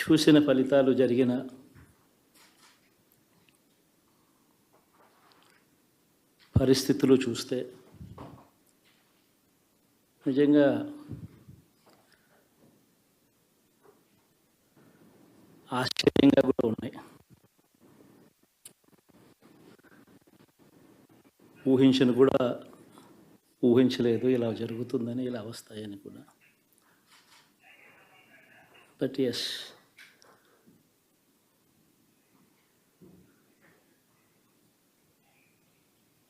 చూసిన ఫలితాలు జరిగిన పరిస్థితులు చూస్తే నిజంగా ఆశ్చర్యంగా కూడా ఉన్నాయి. ఊహించలేదు ఇలా జరుగుతుందని, ఇలా వస్తాయని కూడా. బట్ ఎస్,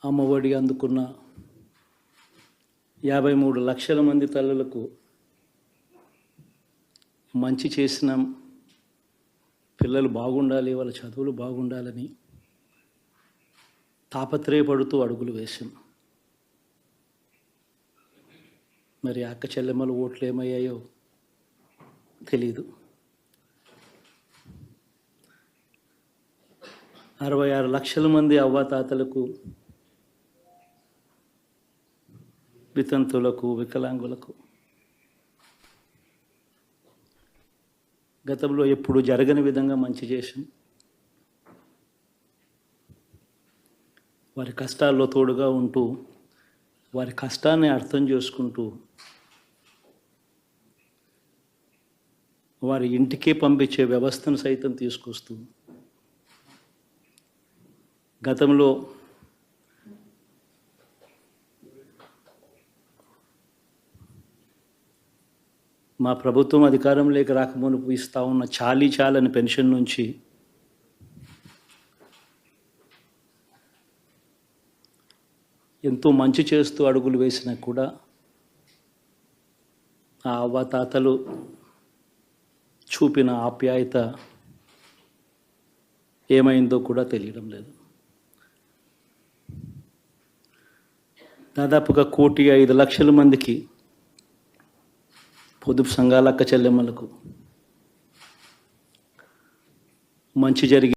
అమ్మఒడి అందుకున్న 53 లక్షల మంది తల్లులకు మంచి చేసినాం, పిల్లలు బాగుండాలి, వాళ్ళ చదువులు బాగుండాలని తాపత్రయపడుతూ అడుగులు వేశాం. మరి అక్క చెల్లెమ్మల ఓట్లు ఏమయ్యాయో తెలీదు. 66 లక్షల మంది అవ్వాతాతలకు, వితంతులకు, వికలాంగులకు గతంలో ఎప్పుడు జరగని విధంగా మంచి చేశాం. వారి కష్టాల్లో తోడుగా ఉంటూ, వారి కష్టాన్ని అర్థం చేసుకుంటూ, వారి ఇంటికే పంపించే వ్యవస్థను సైతం తీసుకొస్తూ, గతంలో మా ప్రభుత్వం అధికారంలోకి రాకమునుపు ఇస్తూ ఉన్న చాలని పెన్షన్ నుంచి ఎంతో మంచి చేస్తూ అడుగులు వేసినా కూడా ఆ అవ్వాతాతలు చూపిన ఆప్యాయత ఏమైందో కూడా తెలియడం లేదు. దాదాపుగా 1,05,00,000 మందికి, పొదుపు సంఘాల అక్క చెల్లెమ్మలకు మంచి జరిగి